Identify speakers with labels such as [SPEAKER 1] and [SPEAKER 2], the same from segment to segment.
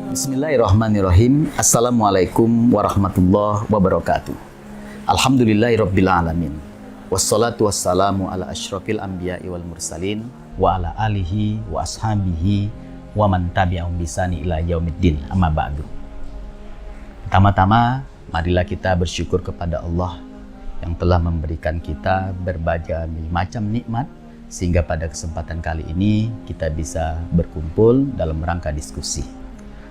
[SPEAKER 1] Bismillahirrahmanirrahim. Assalamualaikum warahmatullahi wabarakatuh. Alhamdulillahirabbil alamin. Wassalatu wassalamu ala asyrafil anbiya'i wal mursalin wa ala alihi wa ashabihi wa man tabi'ahum bisani ila yaumiddin. Amma ba'du. Pertama-tama, marilah kita bersyukur kepada Allah yang telah memberikan kita berbagai macam nikmat sehingga pada kesempatan kali ini kita bisa berkumpul dalam rangka diskusi.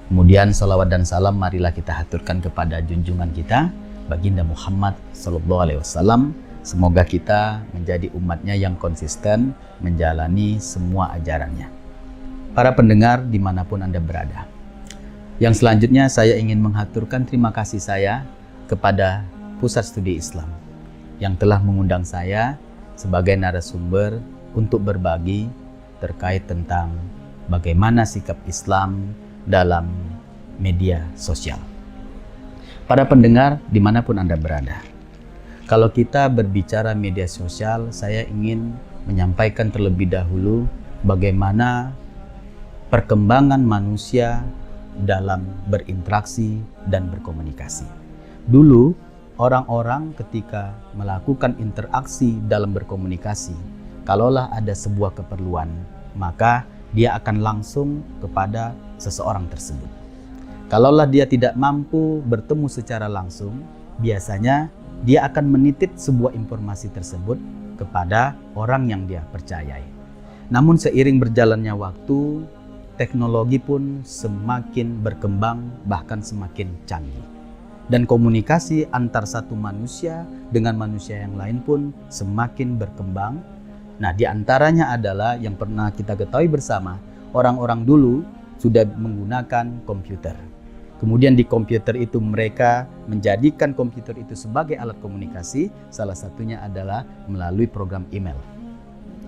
[SPEAKER 1] Kemudian salawat dan salam marilah kita haturkan kepada junjungan kita Baginda Muhammad SAW. Semoga kita menjadi umatnya yang konsisten menjalani semua ajarannya. Para pendengar dimanapun Anda berada, yang selanjutnya saya ingin menghaturkan terima kasih saya kepada Pusat Studi Islam yang telah mengundang saya sebagai narasumber untuk berbagi terkait tentang bagaimana sikap Islam dalam media sosial. Para pendengar dimanapun Anda berada, kalau kita berbicara media sosial, saya ingin menyampaikan terlebih dahulu bagaimana perkembangan manusia dalam berinteraksi dan berkomunikasi. Dulu, orang-orang ketika melakukan interaksi dalam berkomunikasi, kalaulah ada sebuah keperluan, maka dia akan langsung kepada seseorang tersebut. Kalaulah dia tidak mampu bertemu secara langsung, biasanya dia akan menitip sebuah informasi tersebut kepada orang yang dia percayai. Namun seiring berjalannya waktu, teknologi pun semakin berkembang, bahkan semakin canggih. Dan komunikasi antar satu manusia dengan manusia yang lain pun semakin berkembang. Nah, di antaranya adalah yang pernah kita ketahui bersama, orang-orang dulu sudah menggunakan komputer. Kemudian di komputer itu mereka menjadikan komputer itu sebagai alat komunikasi, salah satunya adalah melalui program email.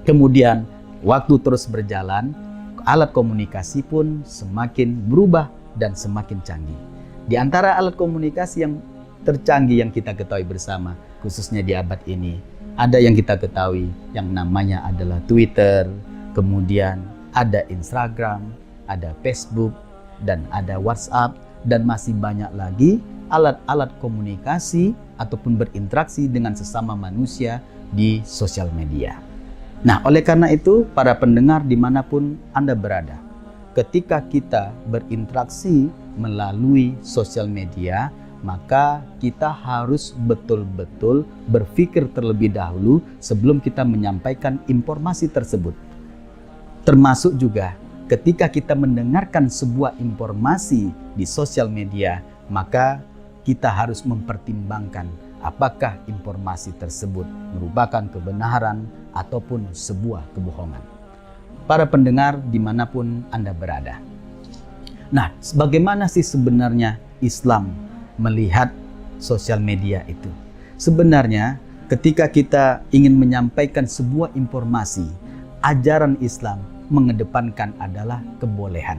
[SPEAKER 1] Kemudian waktu terus berjalan, alat komunikasi pun semakin berubah dan semakin canggih. Di antara alat komunikasi yang tercanggih yang kita ketahui bersama, khususnya di abad ini, ada yang kita ketahui yang namanya adalah Twitter, kemudian ada Instagram, ada Facebook, dan ada WhatsApp, dan masih banyak lagi alat-alat komunikasi ataupun berinteraksi dengan sesama manusia di sosial media. Nah, oleh karena itu, para pendengar dimanapun Anda berada, ketika kita berinteraksi melalui sosial media, maka kita harus betul-betul berpikir terlebih dahulu sebelum kita menyampaikan informasi tersebut. Termasuk juga ketika kita mendengarkan sebuah informasi di sosial media, maka kita harus mempertimbangkan apakah informasi tersebut merupakan kebenaran ataupun sebuah kebohongan. Para pendengar dimanapun Anda berada. Nah, bagaimana sih sebenarnya Islam melihat sosial media itu? Sebenarnya ketika kita ingin menyampaikan sebuah informasi, ajaran Islam mengedepankan adalah kebolehan.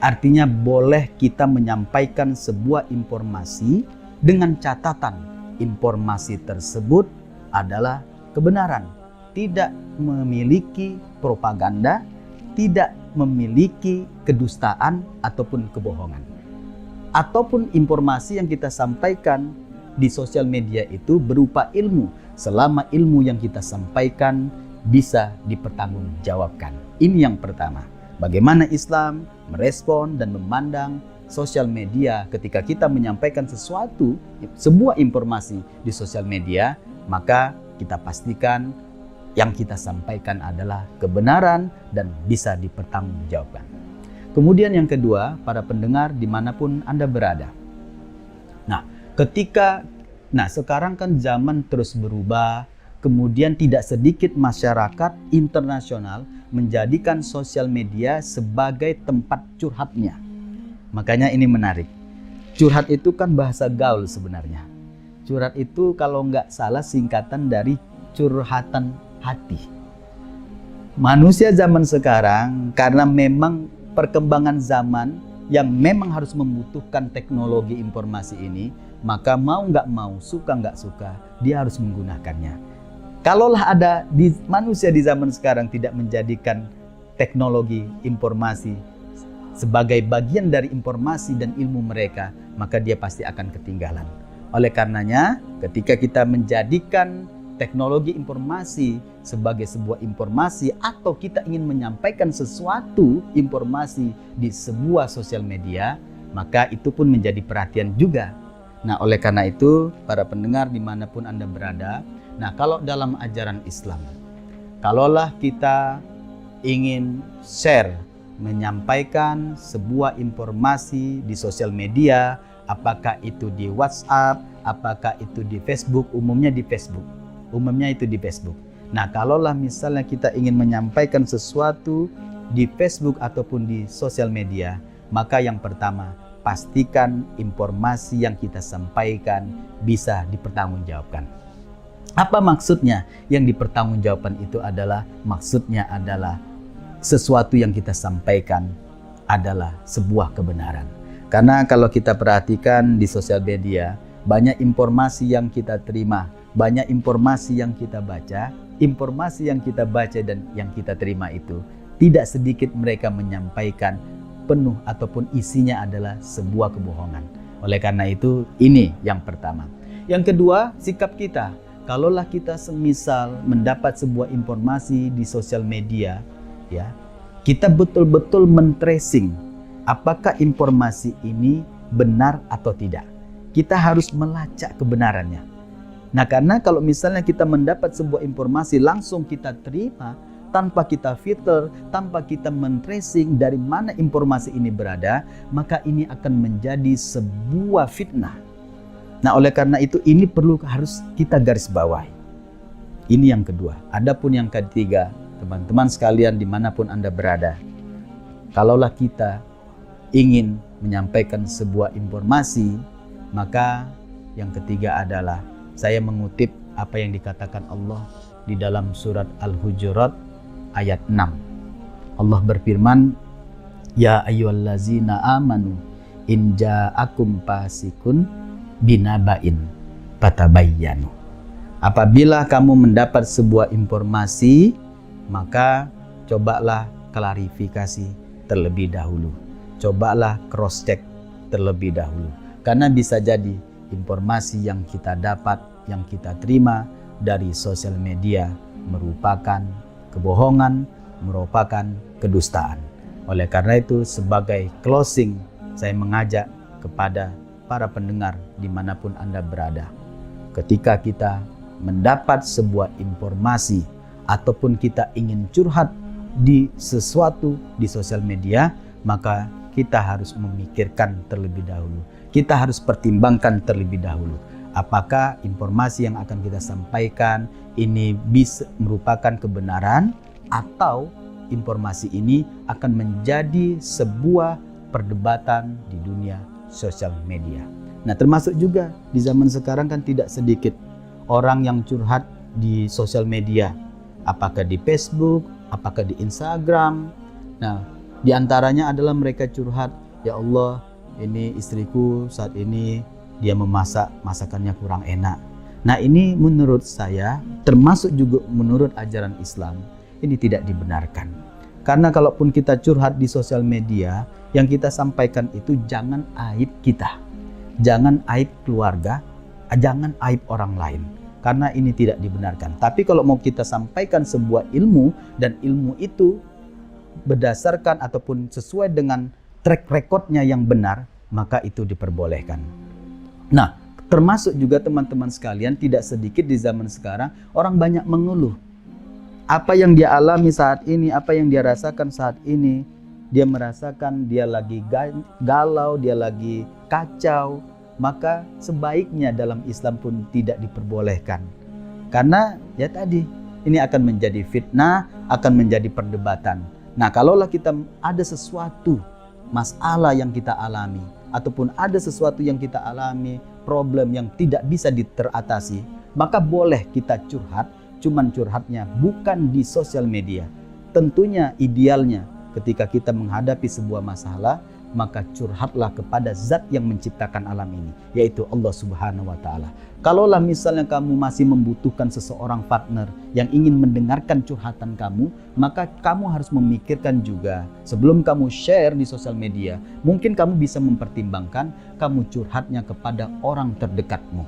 [SPEAKER 1] Artinya boleh kita menyampaikan sebuah informasi dengan catatan informasi tersebut adalah kebenaran, tidak memiliki propaganda, tidak memiliki kedustaan ataupun kebohongan. Ataupun informasi yang kita sampaikan di sosial media itu berupa ilmu, selama ilmu yang kita sampaikan bisa dipertanggungjawabkan. Ini yang pertama. Bagaimana Islam merespon dan memandang sosial media ketika kita menyampaikan sesuatu, sebuah informasi di sosial media, maka kita pastikan yang kita sampaikan adalah kebenaran dan bisa dipertanggungjawabkan. Kemudian yang kedua, para pendengar dimanapun Anda berada. Nah, sekarang kan zaman terus berubah, kemudian tidak sedikit masyarakat internasional menjadikan sosial media sebagai tempat curhatnya. Makanya ini menarik. Curhat itu kan bahasa gaul sebenarnya. Curhat itu kalau nggak salah singkatan dari curhatan hati. Manusia zaman sekarang karena memang perkembangan zaman yang memang harus membutuhkan teknologi informasi ini, maka mau nggak mau, suka nggak suka, dia harus menggunakannya. Kalaulah ada manusia di zaman sekarang tidak menjadikan teknologi informasi sebagai bagian dari informasi dan ilmu mereka, maka dia pasti akan ketinggalan. Oleh karenanya, ketika kita menjadikan teknologi informasi sebagai sebuah informasi atau kita ingin menyampaikan sesuatu informasi di sebuah sosial media, maka itu pun menjadi perhatian juga. Nah, oleh karena itu, para pendengar dimanapun Anda berada, nah kalau dalam ajaran Islam, kalaulah kita ingin share, menyampaikan sebuah informasi di sosial media, apakah itu di WhatsApp, apakah itu di Facebook, umumnya itu di Facebook. Nah, kalaulah misalnya kita ingin menyampaikan sesuatu di Facebook ataupun di sosial media, maka yang pertama, pastikan informasi yang kita sampaikan bisa dipertanggungjawabkan. Apa maksudnya? Yang dipertanggungjawabkan itu adalah, maksudnya adalah sesuatu yang kita sampaikan adalah sebuah kebenaran. Karena kalau kita perhatikan di sosial media, banyak informasi yang kita terima, banyak informasi yang kita baca, informasi yang kita baca dan yang kita terima itu tidak sedikit mereka menyampaikan penuh ataupun isinya adalah sebuah kebohongan. Oleh karena itu, ini yang pertama. Yang kedua, sikap kita. Kalaulah kita semisal mendapat sebuah informasi di sosial media, ya, kita betul-betul men-tracing apakah informasi ini benar atau tidak. Kita harus melacak kebenarannya. Nah, karena kalau misalnya kita mendapat sebuah informasi langsung kita terima tanpa kita filter, tanpa kita men-tracing dari mana informasi ini berada, maka ini akan menjadi sebuah fitnah. Nah, oleh karena itu ini harus kita garis bawahi. Ini yang kedua. Adapun yang ketiga, teman-teman sekalian dimanapun Anda berada, kalaulah kita ingin menyampaikan sebuah informasi, maka yang ketiga adalah saya mengutip apa yang dikatakan Allah di dalam surat Al-Hujurat ayat 6. Allah berfirman, Ya ayyuhallazina amanu in ja'akum fasikun binaba'in fatabayyanu. Apabila kamu mendapat sebuah informasi, maka cobalah klarifikasi terlebih dahulu. Cobalah cross check terlebih dahulu. Karena bisa jadi informasi yang kita dapat, yang kita terima dari sosial media merupakan kebohongan, merupakan kedustaan. Oleh karena itu, sebagai closing, saya mengajak kepada para pendengar dimanapun Anda berada. Ketika kita mendapat sebuah informasi ataupun kita ingin curhat di sesuatu di sosial media, maka kita harus memikirkan terlebih dahulu. Kita harus pertimbangkan terlebih dahulu. Apakah informasi yang akan kita sampaikan ini bisa merupakan kebenaran atau informasi ini akan menjadi sebuah perdebatan di dunia sosial media. Nah, termasuk juga di zaman sekarang kan tidak sedikit orang yang curhat di sosial media, apakah di Facebook, apakah di Instagram. Nah, di antaranya adalah mereka curhat, ya Allah, ini istriku saat ini dia memasak, masakannya kurang enak. Nah, ini menurut saya, termasuk juga menurut ajaran Islam, ini tidak dibenarkan. Karena kalaupun kita curhat di sosial media, yang kita sampaikan itu jangan aib kita, jangan aib keluarga, jangan aib orang lain. Karena ini tidak dibenarkan. Tapi kalau mau kita sampaikan sebuah ilmu, dan ilmu itu berdasarkan ataupun sesuai dengan track recordnya yang benar, maka itu diperbolehkan. Nah, termasuk juga teman-teman sekalian, tidak sedikit di zaman sekarang orang banyak mengeluh. Apa yang dia alami saat ini, apa yang dia rasakan saat ini, dia merasakan dia lagi galau, dia lagi kacau, maka sebaiknya dalam Islam pun tidak diperbolehkan. Karena ya tadi, ini akan menjadi fitnah, akan menjadi perdebatan. Nah, kalaulah kita ada sesuatu masalah yang kita alami, ataupun ada sesuatu yang kita alami, problem yang tidak bisa teratasi, maka boleh kita curhat, cuman curhatnya bukan di sosial media. Tentunya idealnya ketika kita menghadapi sebuah masalah, maka curhatlah kepada zat yang menciptakan alam ini, yaitu Allah Subhanahu wa Ta'ala. Kalaulah misalnya kamu masih membutuhkan seseorang partner yang ingin mendengarkan curhatan kamu, maka kamu harus memikirkan juga sebelum kamu share di sosial media, mungkin kamu bisa mempertimbangkan kamu curhatnya kepada orang terdekatmu.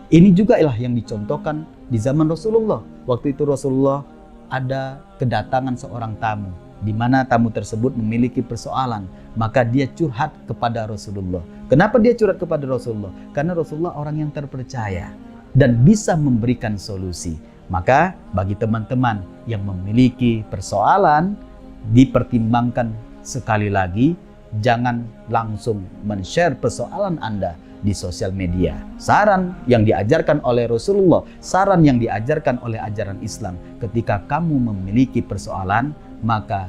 [SPEAKER 1] Ini juga ialah yang dicontohkan di zaman Rasulullah. Waktu itu Rasulullah ada kedatangan seorang tamu, di mana tamu tersebut memiliki persoalan, maka dia curhat kepada Rasulullah. Kenapa dia curhat kepada Rasulullah? Karena Rasulullah orang yang terpercaya dan bisa memberikan solusi. Maka bagi teman-teman yang memiliki persoalan, dipertimbangkan sekali lagi, jangan langsung men-share persoalan Anda di sosial media. Saran yang diajarkan oleh Rasulullah, saran yang diajarkan oleh ajaran Islam, ketika kamu memiliki persoalan, maka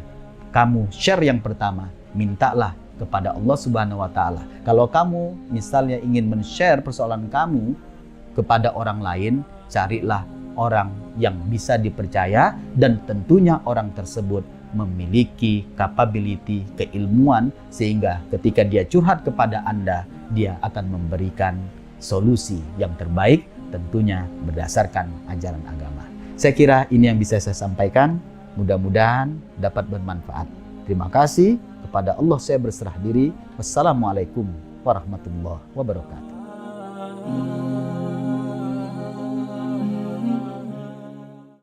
[SPEAKER 1] kamu share yang pertama, mintalah kepada Allah Subhanahu wa Ta'ala. Kalau kamu misalnya ingin men-share persoalan kamu kepada orang lain, carilah orang yang bisa dipercaya dan tentunya orang tersebut memiliki capability, keilmuan, sehingga ketika dia curhat kepada Anda, dia akan memberikan solusi yang terbaik, tentunya berdasarkan ajaran agama. Saya kira ini yang bisa saya sampaikan. Mudah-mudahan dapat bermanfaat. Terima kasih. Kepada Allah saya berserah diri. Wassalamualaikum warahmatullahi wabarakatuh.